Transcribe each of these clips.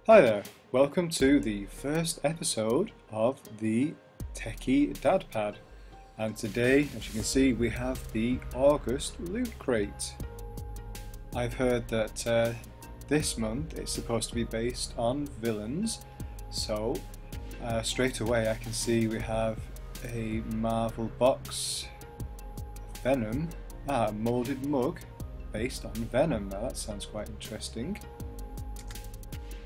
Hi there, welcome to the first episode of the Techie Dad Pad, and today, as you can see, we have the August Loot Crate. I've heard that this month it's supposed to be based on villains, so straight away I can see we have a Marvel box, Venom, a moulded mug based on Venom. Now that sounds quite interesting.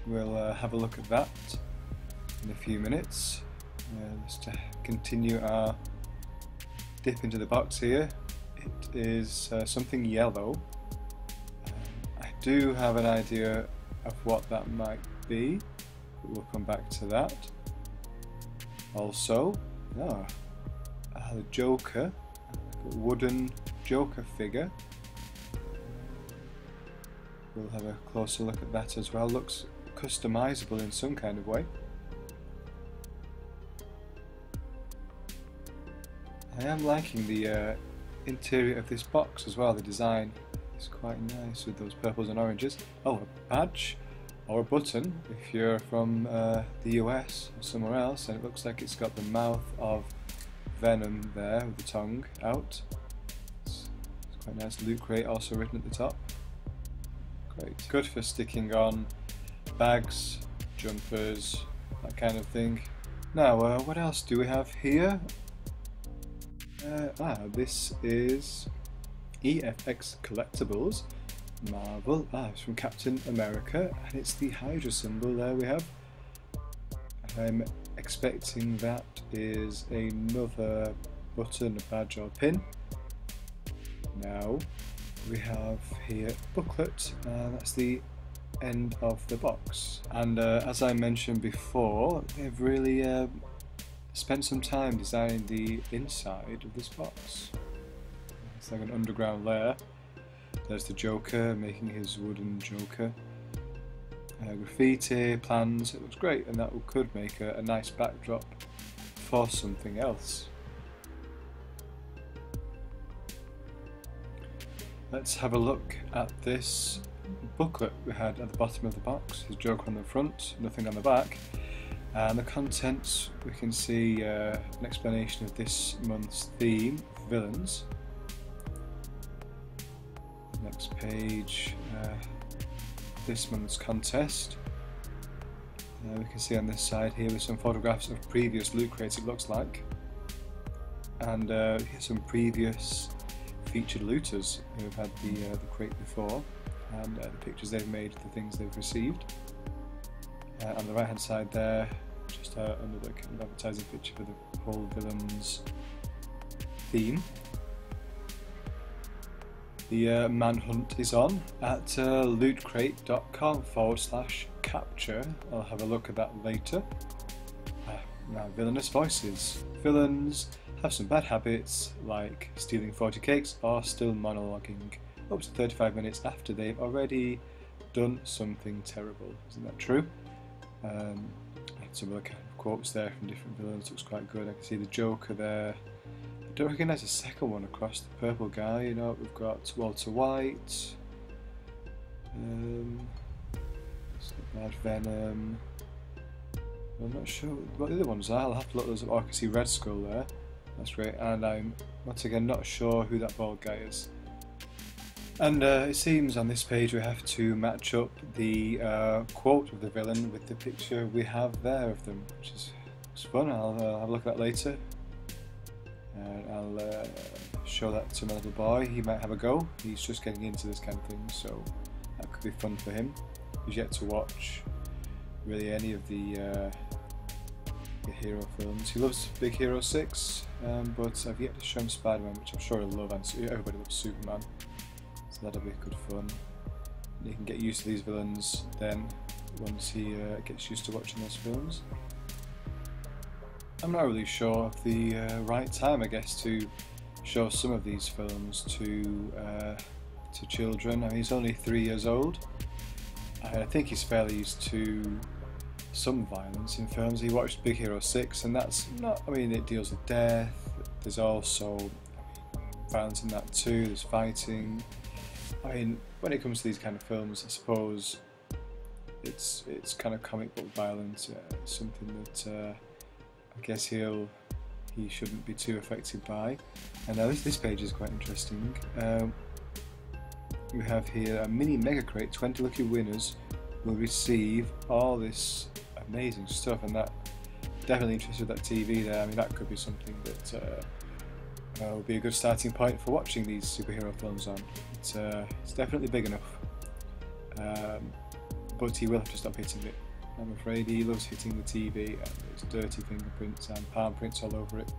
We'll have a look at that in a few minutes. Let's continue our dip into the box here. It is something yellow. I do have an idea of what that might be, but we'll come back to that. Also, the Joker, a wooden Joker figure. We'll have a closer look at that as well. Looks customizable in some kind of way. I am liking the interior of this box as well. The design is quite nice with those purples and oranges. Oh, a badge or a button if you're from the US or somewhere else, and it looks like it's got the mouth of Venom there with the tongue out. It's quite nice. Loot Crate also written at the top. Great. Good for sticking on bags, jumpers, that kind of thing. Now, what else do we have here? This is EFX Collectibles, Marvel. It's from Captain America, and it's the Hydra symbol there we have. I'm expecting that is another button, a badge or pin. Now, we have here a booklet, that's the end of the box, and as I mentioned before, they've really spent some time designing the inside of this box. It's like an underground lair. There's the Joker making his wooden Joker. Graffiti, plans, it looks great, and that could make a nice backdrop for something else. Let's have a look at this booklet we had at the bottom of the box. There's Joker on the front, nothing on the back. And the contents, we can see an explanation of this month's theme, villains. Next page, this month's contest. We can see on this side here with some photographs of previous loot crates, it looks like. And some previous featured looters who have had the crate before, and the pictures they've made of the things they've received. On the right hand side there, just another kind of advertising picture for the whole villains theme. The manhunt is on at lootcrate.com/capture. I'll have a look at that later. Now, villainous voices. Villains have some bad habits like stealing 40 cakes or still monologuing up to 35 minutes after they've already done something terrible. Isn't that true? Some other kind of quotes there from different villains. Looks quite good. I can see the Joker there. I don't recognise a second one across the purple guy. You know, we've got Walter White. Bad Venom. I'm not sure what the other ones are. I'll have to look those up. Oh, I can see Red Skull there. That's great. And I'm once again not sure who that bald guy is. And it seems on this page we have to match up the quote of the villain with the picture we have there of them, which is fun. I'll have a look at that later. I'll show that to my little boy. He might have a go. He's just getting into this kind of thing, so that could be fun for him. He's yet to watch really any of the hero films. He loves Big Hero 6, but I've yet to show him Spider-Man, which I'm sure he'll love, and everybody loves Superman. So that'll be good fun. And he can get used to these villains then, once he gets used to watching those films. I'm not really sure of the right time, I guess, to show some of these films to children. I mean, he's only 3 years old. I think he's fairly used to some violence in films. He watched Big Hero 6, and that's not, I mean, it deals with death. There's also violence in that too. There's fighting. I mean, when it comes to these kind of films, I suppose it's kind of comic book violence, something that I guess he shouldn't be too affected by. And now this page is quite interesting. We have here a mini mega crate. 20 lucky winners will receive all this amazing stuff, and that definitely interested that TV there. I mean, that could be something that would be a good starting point for watching these superhero films on. It's definitely big enough, but he will have to stop hitting it. I'm afraid he loves hitting the TV, and there's dirty fingerprints and palm prints all over it.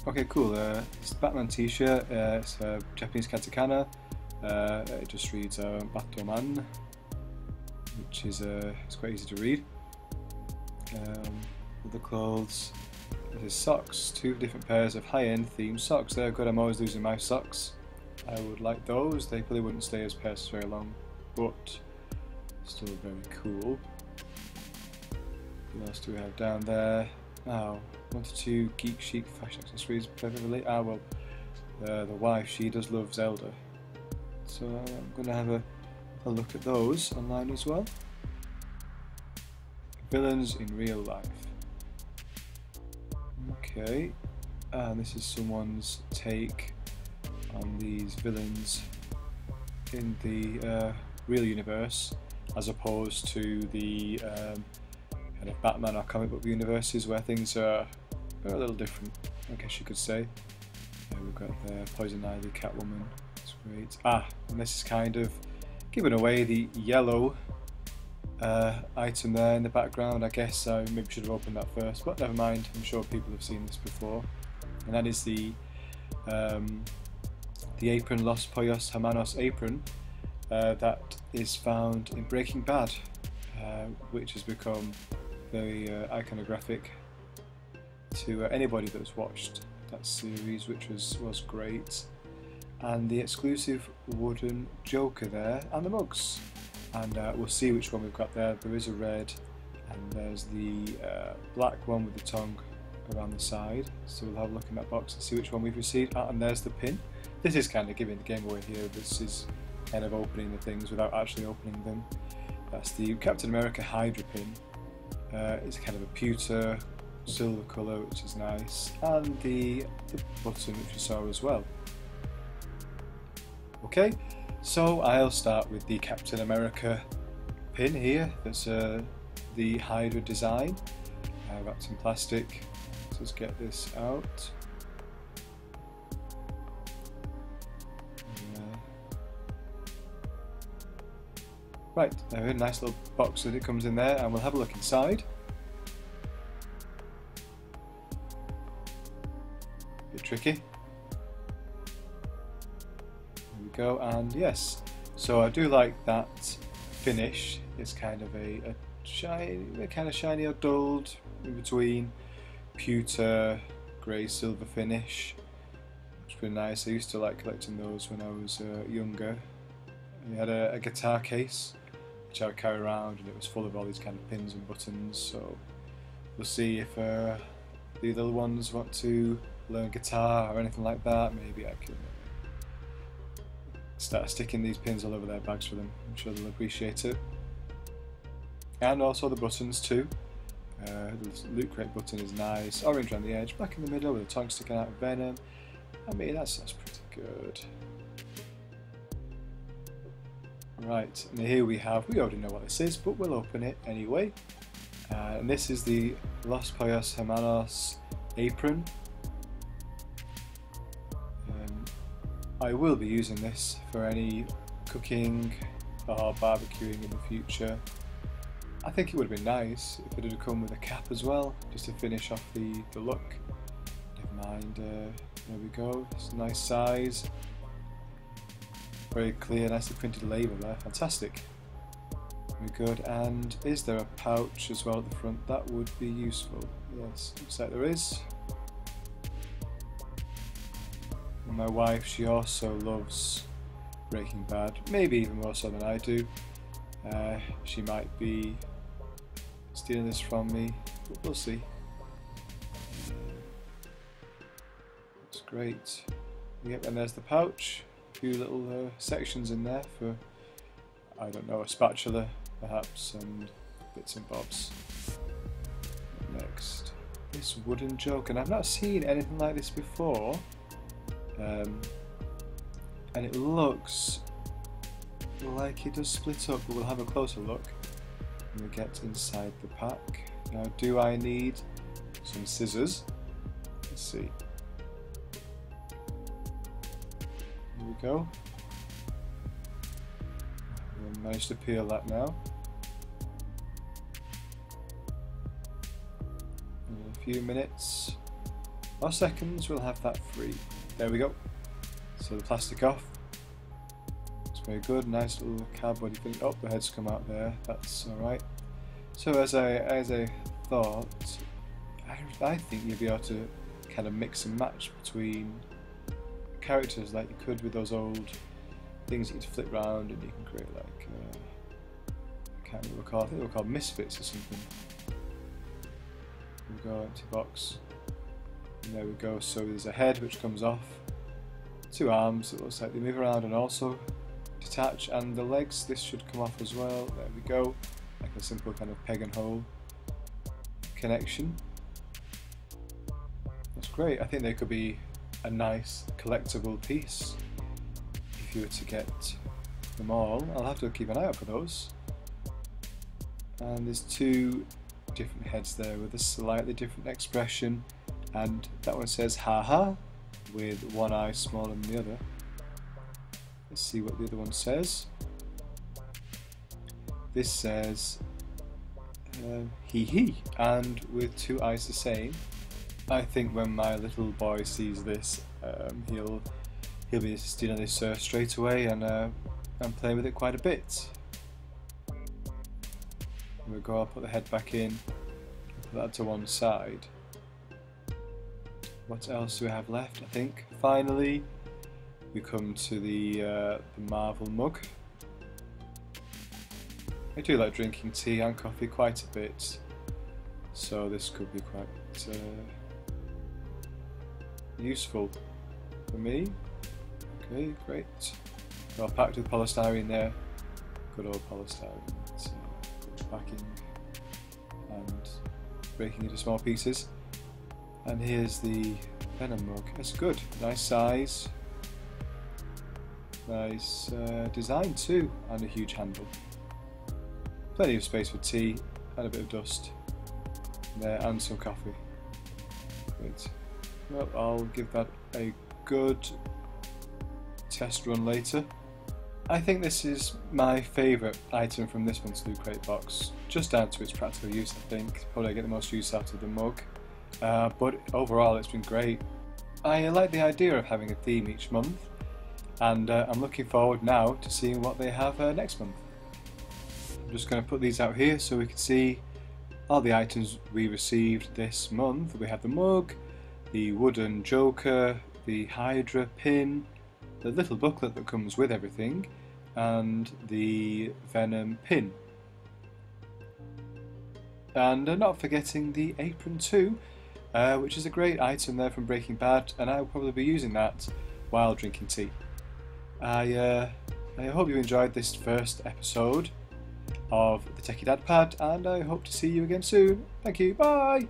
Okay, cool. It's a Batman t-shirt. It's a Japanese katakana. It just reads Batman, which is it's quite easy to read. With the clothes, there's socks. 2 different pairs of high-end themed socks. They're good. I'm always losing my socks. I would like those. They probably wouldn't stay as pairs very long, but still very cool. What else do we have down there? Oh, 1 to 2 geek chic fashion accessories. Perfectly. Well, the wife, she does love Zelda, so I'm going to have a look at those online as well. Villains in real life. Okay, and this is someone's take on these villains in the real universe, as opposed to the kind of Batman or comic book universes where things are a little different, I guess you could say. We've got the Poison Ivy, Catwoman. That's great. And this is kind of giving away the yellow item there in the background. I guess I maybe should have opened that first, but never mind. I'm sure people have seen this before. And that is the apron, Los Pollos Hermanos apron, that is found in Breaking Bad, which has become very iconographic to anybody that's watched that series, which was great. And the exclusive wooden Joker there, and the mugs. And we'll see which one we've got there. There is a red, and there's the black one with the tongue around the side. So we'll have a look in that box and see which one we've received. And there's the pin. This is kind of giving the game away here. This is kind of opening the things without actually opening them. That's the Captain America Hydra pin. It's kind of a pewter silver colour, which is nice, and the button, which you saw as well. Okay, so I'll start with the Captain America pin here. That's the Hydra design, wrapped in plastic. So let's get this out. Right, there, a nice little box that it comes in there, and we'll have a look inside. Bit tricky. There we go, and yes, so I do like that finish. It's kind of a shiny or dulled in between pewter, grey, silver finish. It's pretty nice. I used to like collecting those when I was younger. We had a guitar case which I would carry around, and it was full of all these kind of pins and buttons. So we'll see if the little ones want to learn guitar or anything like that. Maybe I can start sticking these pins all over their bags for them. I'm sure they'll appreciate it. And also the buttons too. The LootCrate button is nice, orange on the edge, black in the middle with a tongue sticking out of Venom. I mean, that's pretty good. Right, and here we already know what this is, but we'll open it anyway. And this is the Los Pollos Hermanos apron. I will be using this for any cooking or barbecuing in the future. I think it would have been nice if it had come with a cap as well, just to finish off the look. Never mind, there we go, it's a nice size. Very clear, nicely printed label there, fantastic. Very good, and is there a pouch as well at the front? That would be useful. Yes, looks like there is. And my wife, she also loves Breaking Bad, maybe even more so than I do. She might be stealing this from me, but we'll see. That's great. Yep, and there's the pouch. A few little sections in there for, I don't know, a spatula perhaps, and bits and bobs. Next, this wooden jug, and I've not seen anything like this before. And it looks like it does split up, but we'll have a closer look when we get inside the pack. Now, do I need some scissors? Let's see. Here we go. We'll manage to peel that now. In a few minutes or seconds, we'll have that free. There we go. So the plastic off. It's very good. Nice little cardboard thing. Oh, the heads come out there. That's all right. So as I thought, I think you'll be able to kind of mix and match between characters like you could with those old things that you flip round, and you can create like I can't remember what they're called. I think they were called Misfits or something. There we go, empty box. And there we go. So there's a head which comes off. Two arms, it looks like they move around and also detach, and the legs, this should come off as well. There we go, like a simple kind of peg and hole connection. That's great. I think they could be a nice collectible piece if you were to get them all. I'll have to keep an eye out for those. And there's two different heads there with a slightly different expression, and that one says haha, with one eye smaller than the other. Let's see what the other one says. This says hee hee, and with two eyes the same. I think when my little boy sees this, he'll be interested in this straight away, and playing with it quite a bit. Here we go. I'll put the head back in, put that to one side. What else do we have left? I think finally we come to the Marvel mug. I do like drinking tea and coffee quite a bit, so this could be quite useful for me. Okay, great. Well packed with polystyrene there. Good old polystyrene. So packing and breaking into small pieces. And here's the Venom mug. It's good, nice size, nice design too, and a huge handle. Plenty of space for tea and a bit of dust there, and some coffee. Great. Well, I'll give that a good test run later. I think this is my favourite item from this month's LootCrate box, just down to its practical use. I think probably I get the most use out of the mug. But overall it's been great. I like the idea of having a theme each month, and I'm looking forward now to seeing what they have next month. I'm just going to put these out here so we can see all the items we received this month. We have the mug, the wooden Joker, the Hydra pin, the little booklet that comes with everything, and the Venom pin. And not forgetting the apron too, which is a great item there from Breaking Bad, and I will probably be using that while drinking tea. I hope you enjoyed this first episode of the Techie Dad Pad, and I hope to see you again soon. Thank you, bye!